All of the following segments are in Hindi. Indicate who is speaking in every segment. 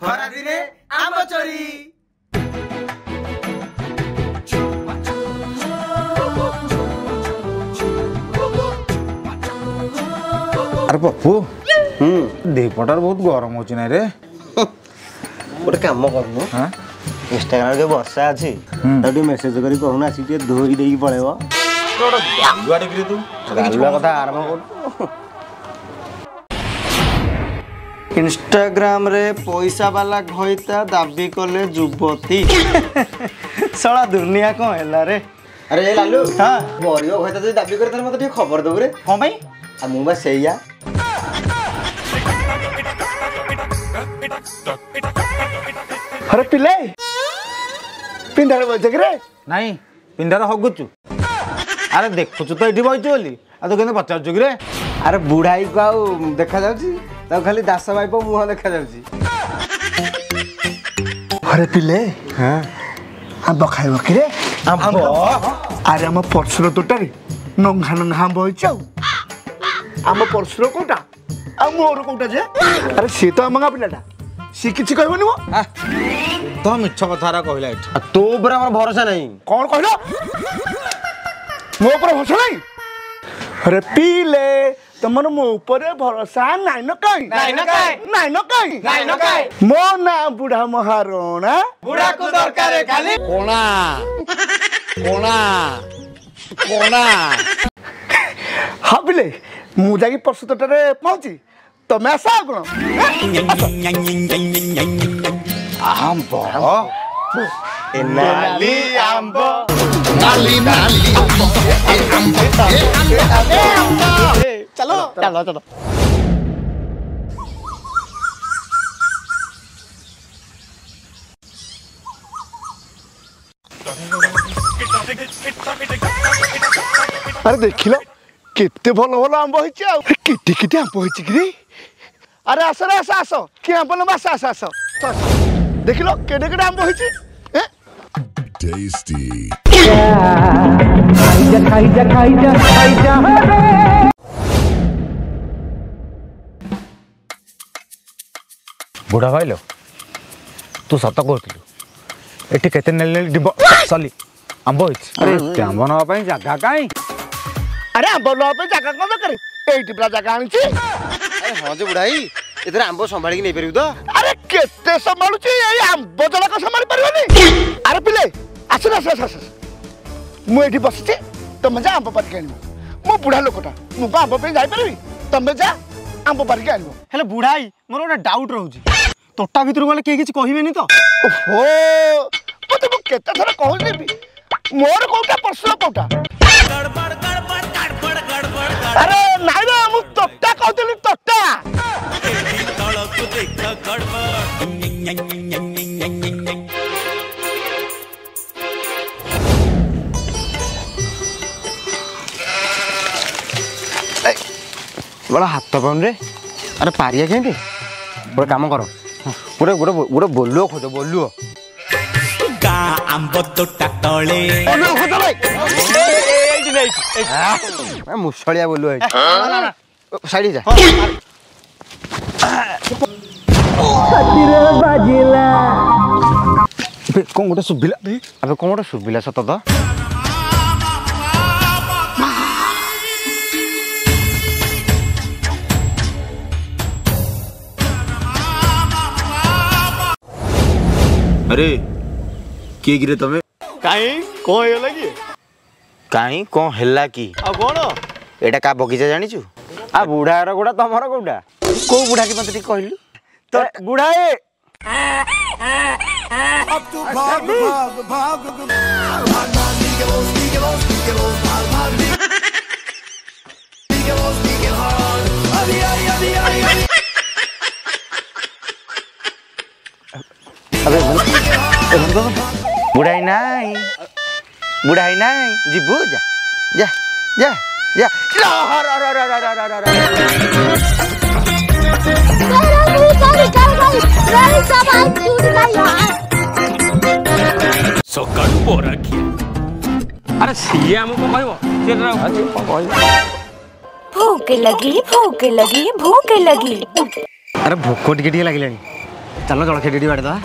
Speaker 1: खरा दिने आंब चोरी।
Speaker 2: अरे पप्पू देहपटार बहुत गरम होची ना रे।
Speaker 3: गोटे काम करनु इंस्टाग्राम के वर्षा अच्छी तू मेसेज करी कहूना सी धोई देकी पळेबो
Speaker 2: गालुआ डिग्री तू
Speaker 3: गालुआ कथा आरंभ कर। इंस्टाग्राम रे पैसा वाला घइता दाबी कले युवती साला दुनिया को हैला रे। अरे लालू हां बरियो घइता जे दाबी करे मते खबर दबु रे। हां भाई आ मु बा सेया
Speaker 4: अरे पिले पिंडार बजक रे
Speaker 2: नहीं पिंडार हगुचु। अरे देखुचु तो एठी बइचु बोली आ तो केने पचारचु रे।
Speaker 3: अरे बुढ़ाई को आउ देखा जाउची तो खाली दास भाई पो मुह देखा जाउची।
Speaker 4: अरे पिले
Speaker 3: हां
Speaker 4: आंब खाइबो कि रे?
Speaker 3: आंब
Speaker 4: अरे हम परसुर तोटारी नंघा नंघा आंब होइछ आम परसुर कोटा आ मोर कोटा जे। अरे सी तो आम पिलाटा सी किछि कहबोनी मो
Speaker 2: तो मिछ कथारा कहला एठी
Speaker 3: तो ऊपर हमर भरोसा नहीं।
Speaker 4: कौन कहलो मो ऊपर भरोसा नहीं? अरे पीले तमर मो ऊपर भरोसा नहीं न कहीं
Speaker 1: नहीं न काई
Speaker 4: नहीं न कहीं
Speaker 1: नहीं न काई
Speaker 4: मो ना बुढ़ा महारोना
Speaker 1: बुढ़ा को दरकार है खाली
Speaker 2: कोणा कोणा कोणा।
Speaker 4: हाँ पिले मु जाकी परसु तोटारे पहुंची तमे आसा कोन
Speaker 2: आंब
Speaker 3: नाली आंब
Speaker 2: नाली नाली
Speaker 4: चलो चलो चलो। अरे देखिल केते भल भल आंब होइछ आ किटी किटी आंब होइछ कि। अरे आस रे आस कि आंब न आस आस आस देखिल केडे केडे आंब होइछ।
Speaker 5: Tasty.
Speaker 2: बुढ़ा भाई लो तू सत कहतलु एठी केते नेल डिब सली आंब होइछ। अरे आंब नवा पई जागा काई?
Speaker 4: अरे आंब नवा पे जागा कोन करे एठी पूरा जागा आनिछि।
Speaker 3: अरे हां जे बुढ़ाई इधर आंब संभाली के नै परिउ तो।
Speaker 4: अरे केते संभालुछि ए आंब जला को संभाली परिबनी। अरे पिले आस आस आस मु एठी बसिछि तमे जा आंब पारि के आनिबो। मो बुढ़ा लोकटा मु आंब पे जाई परिबी तमे जा आंब पारि के आनिबो।
Speaker 3: हेले बुढ़ाई मोर गोटे डाउट रहउची तोटा भीतर गले के किछ कहिबेनी तो।
Speaker 4: ओहो मते मु केते थरा कहलिबी मोर कोटा परसुर कोटा गड़बड़ गड़बड़ गड़बड़ गड़बड़। अरे नाइ रे मु तोटा कहतली तोटा तळकु देख गड़बड़।
Speaker 3: बड़ा हाथ पाउन रे। अरे पारिया केंती गोटे काम कर गोटे गोटे गोटे बोलुओ खोज बोलुओ
Speaker 1: आंब तोटा तळे
Speaker 3: मुसलिया बोलुओ साइड जा कौन गोटे सुबिला अबे कौन गोटे सुबिला सत तो।
Speaker 2: अरे किए गिरे तमे
Speaker 4: काई कोन हे लगी
Speaker 3: काई कौन हैला की
Speaker 4: आ कोन
Speaker 3: एटा का बगीचा जानिचु आ बुढ़ार गोटा तमर गोटा को बुढ़ा के मते कहलु तो बुढ़ाए
Speaker 5: अब तू भाग भाग भाग
Speaker 3: बुढ़ाई नहीं बुढ़ाई नहीं जीबू जा जा जा जा
Speaker 6: सकाळू पोरा की अरे सीए हमको कहबो
Speaker 7: भूख लगी भूख लगी भूख लगी।
Speaker 3: अरे भोक टिके टिके लागिलानी चलो जलखिया टी बाड़ी दवा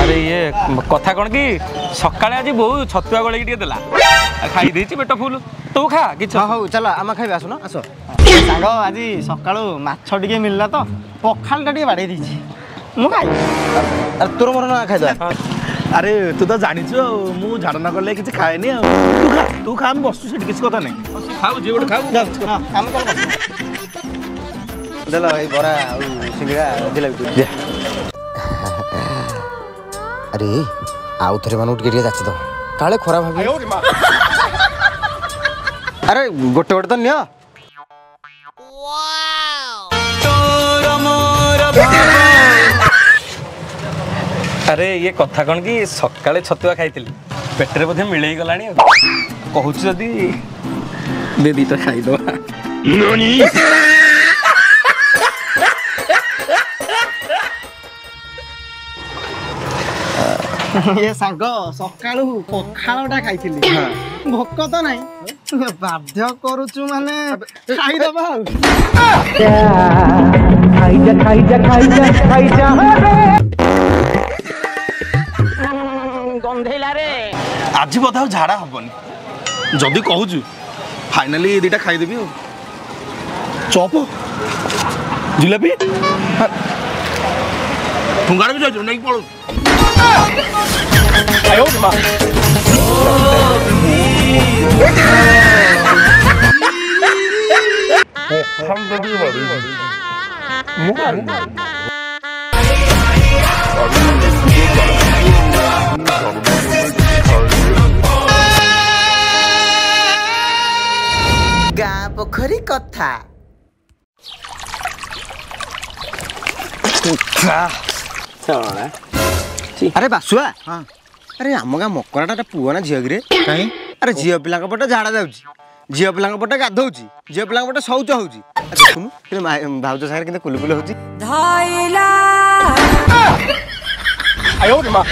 Speaker 6: अरे ये कथा कौन कि सकाळे आज बहु छतुआ गले टिके देला खाई देछि पेट फुल तू खा कि
Speaker 3: हौ चल आम खाइबे आसुन आस सांग आज सकाळु माछ टिके मिलला तो पखाल टा टिके बाड़ी दीछि मु खाइ अरे तोर मोर ना खाइ दवा
Speaker 4: अरे तू तो जानिछु मु झाड़ न करले किछ खाएनी तू खा हम बसु सेठी किछ कथा नहीं
Speaker 6: खाऊ जे गोटे खाऊ
Speaker 3: हम चल देला भाई बरा सिंगड़ा दिला दे अरे आउ थरे मानु टिके जाछि तो काले खराब भाबी अरे गोटे गोटे तो नियो
Speaker 6: अरे ये कथा कौन कि सकाळे छतुआ खाइतिली पेटरे बोधे मिले गलानी कहूँ जदि दे दीटा खाइद
Speaker 3: ये सांग सकाळु पखाळटा खाइतिली भोक तो नाही बाध्य करूचु माने खाइ दबा
Speaker 4: गंधेला रे आज बोधा झाड़ा हबनी जदि कहूचु फाइनली दीटा खाई देबी चॉप जिलेबी ठुंगाड़ भी जाइयो नहीं पड़ो आयो मां हम बड़ी बड़ी मुगारी
Speaker 1: गाँ पोखरी कथा
Speaker 3: अरे बासुआ हाँ अरे आम गाँ मकराटा पुआ ना झील गिरे कहीं अरे झील पिला पटे झाड़ा जाऊँगी झील पिला पटे गाधौची झील पिला पटे शौच होउची देखुनु भाउज सागर केते कुलुकुल होउची
Speaker 4: आयो रे मां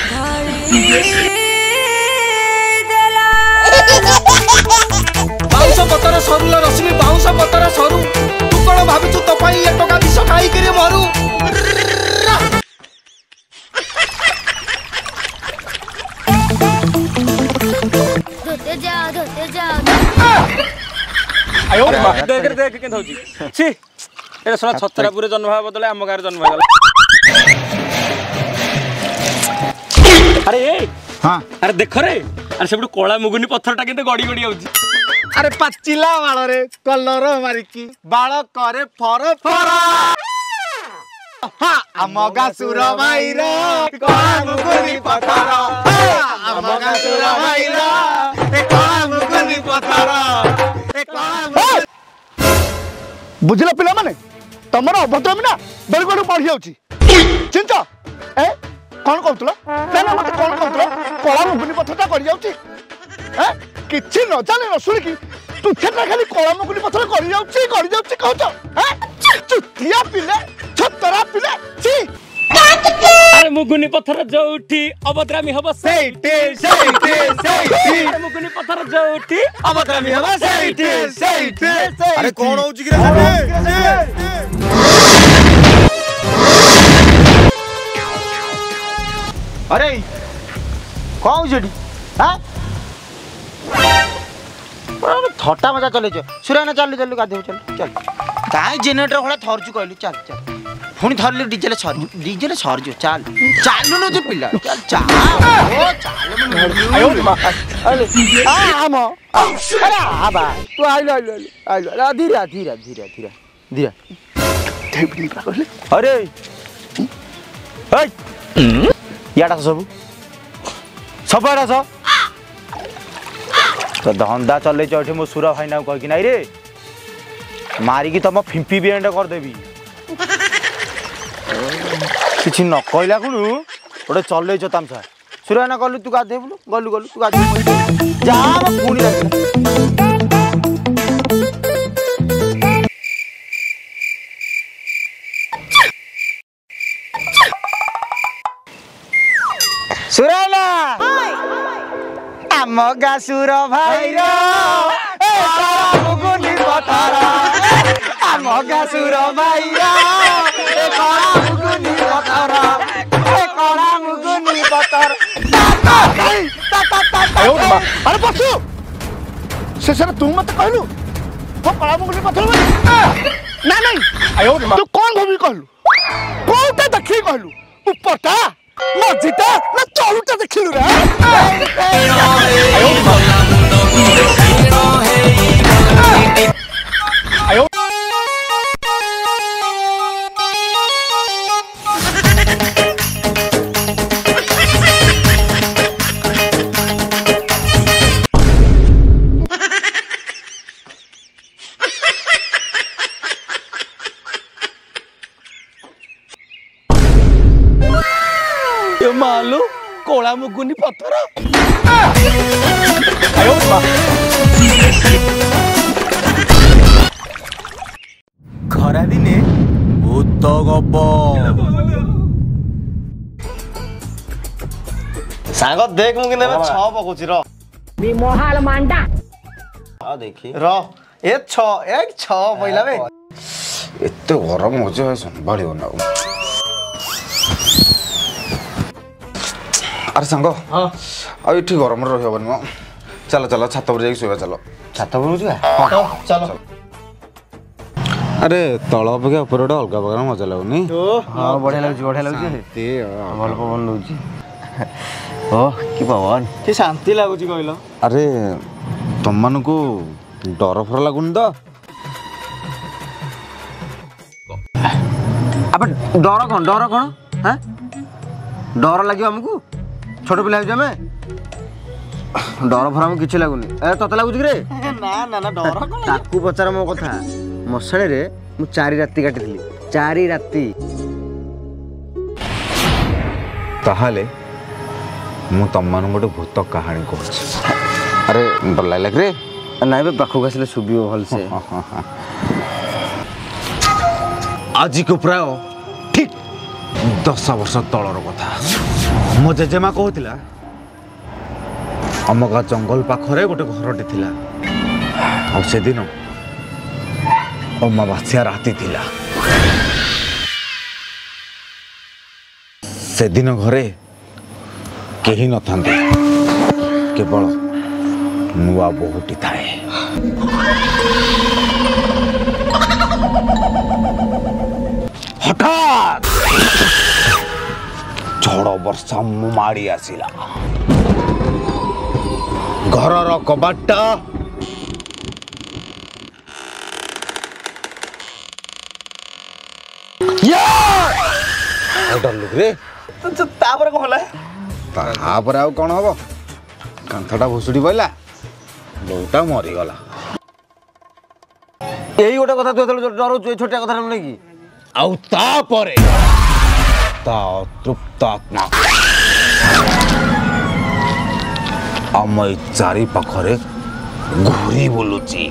Speaker 4: बाउंस पतर सरुला रश्मि बाउंस पतर सरू तू कोन भाबिछु तो पई ए टका विष खाई करे मरू
Speaker 7: धोते जाओ
Speaker 6: आयो रे मां देख के होची छी ए सरा छतरापुर जन्म होवा बदले हम गार जन्म होला अरे ए
Speaker 3: हाँ
Speaker 6: अरे देख रे अरे सेबडू कोला मुगुनी पत्थरटा केते गडी गडी आउची
Speaker 3: अरे पाचिला बाल रे कलर मारिकी बाल करे फर फर आम गासुर माइर कोला मुगुनी पत्थर आम गासुर माइर कोला मुगुनी पत्थर
Speaker 4: बुझिला पिला माने तमरो अभद्रमी ना बड़ी बड़ी पढ़ी जाउची चिंच ए कौन कहतलो ना मत कौन कहतलो कोला मुगुनी पत्थरटा कर जाउची ए किछि न जाने न सुनि की तू छेटा खाली कोला मुगुनी पत्थर कर जाउची कहत ए चुतिया पिले छतरा पिले छी
Speaker 6: अरे मुगुनी पत्थर जोठी अभद्रामी हबो सेइटे अरे मुगुनी पत्थर जोठी अभद्रामी हबो सेइटे
Speaker 3: अरे कौन होउची रे अरे कौन होउची हां थट्टा मजा चले सुराना चल गाधे चल काई जेनेरेटर भला थरचु कहलु चल पुणी थरले डीजेल सरजु चल चालु न जे पिला चल चल ओ चल आयो रे मां अरे आ हम अरे आ बा तू आइलो धीरे
Speaker 4: टेबली पागले
Speaker 3: अरे याडा सब आडा तो धंदा चल मो सुरा भाई ना कह ना रे मारिकी तुम फिंपी बेंड करदेवी किसी न कहला कुणु गोटे चल तामसा सुरा ना गलु तू गाधेबुलु गलु तू गाधे जा पुणी सुराना आम गासुर भाईर मुगुनी पथर आम गासुर भाईर मुगुनी पथर
Speaker 6: पत्थर
Speaker 4: अरे पशु शेषर तू मत कहलु वो कला मुगुनी पत्थर ना नहीं तू कौन भाभी कहलु कोटा देखी कहलु ऊपरटा मझीटा ना चौटा देखिलु रे
Speaker 6: मालू कोला मुगुनी पत्थर
Speaker 2: ଖରା ଦିନେ ଭୂତ ଗପ
Speaker 3: ସାଙ୍ଗ ଦେଖ ମୁଁ କିନ୍ତୁ ଏବେ 6 ପକଉଛି ର
Speaker 8: ବିମହାଳ ମାଣ୍ଡା
Speaker 3: ଆ ଦେଖି ର ଏ 6 ପଇଲା ବେ
Speaker 2: ଏତେ ଗରମ ହଉଛି ଭାଇ ସମ୍ଭାଳିବ ନା ଆରେ ସାଙ୍ଗ ଆଉ ଏଠି ଗରମରେ ରହିହବନି ମ ଚାଲ ଚାଲ ଛାତ ଉପରେ ଯାଇକି ଶୋଇବା ଚାଲ
Speaker 3: ଛାତ ଉପରକୁ ଯିବା ଚାଲ
Speaker 2: ଆରେ ତଳ ଅପେକ୍ଷା ଉପରେ ଗୋଟେ ଅଲଗା ପ୍ରକାର ମଜା ଲାଗୁନି
Speaker 3: ହଁ ବଢିଆ ଲାଗୁଛି ଭଲ ପବନ ଦଉଛି ଓ କି ପବନ କି ଶାନ୍ତି ଲାଗୁଛି କହିଲ
Speaker 2: ଆରେ ତମମାନଙ୍କୁ ଡର ଫର ଲାଗୁନି ତ
Speaker 3: ଆବେ ଡର କଣ ହାଁ ଡର ଲାଗିବ ଆମକୁ छोट पिला आमे डर फर आमको किसी लगुनि तते लगुच रे ना डर ताकू पचार मो कथा मशाणी रे मु 4 राती काटिली 4 राती
Speaker 2: ताहाले मु तमन गोटे भूत कहानी कहूँ अरे डर लागला रे
Speaker 3: ना पाखक आसले शुभिव भल से
Speaker 2: आज को प्राय ठीक 10 वर्ष तलर कथा मो जेजेमा कहूला आम गाँ जंगल पाखरे गोटे घरटे थिला आ से दिन अमावास्या राति थिला से दिन घरे केही न थांते केवल नुआ बहुटी थाए हठात झड़ वर्षा माड़ी आसिला घरर कबाटा डरलु रे
Speaker 3: तापर कौन होला
Speaker 2: तापर आउ कौन हम कांथटा भुसुड़ी पड़ा बोटा मरीगला
Speaker 3: यही गोटे कथा तू डर छोटिया कथा नहीं कि
Speaker 2: आउ तापरे ता तृप्त आत्मा आम चारि पाखरे घूरी बुलुची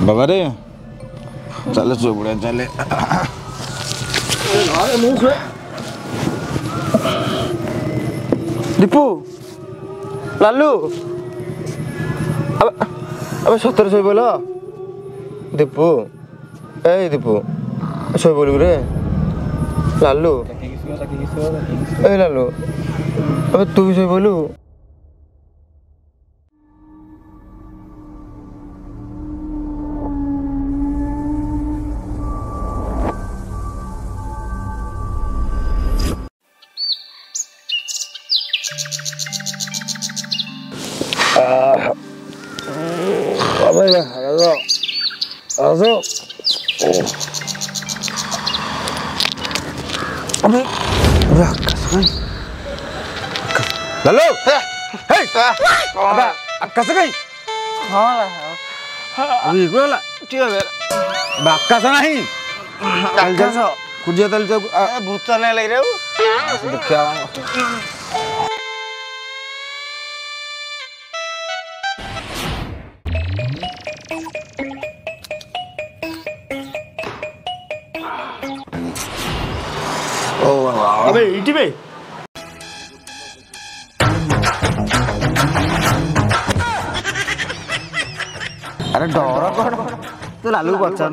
Speaker 2: बाबा रे चल चुपड़े चले
Speaker 3: दीपू लालू अब सतर शो बोल दीपू ए दीपू शो बोल रे लालू ए लालू अब तू भी शो बोलू
Speaker 2: लालू आकाश कहीं
Speaker 3: अभी गोला ठीक है
Speaker 2: आकाश नहीं खुजिया तल
Speaker 3: भूत नहीं लग रहे हो
Speaker 2: देखा
Speaker 4: अबे इटी बे
Speaker 3: अरे डर कौन तू लालू पचार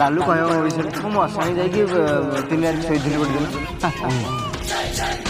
Speaker 3: लालू कह विषय मशाणी जाकि 3 शोधी गोटे दिन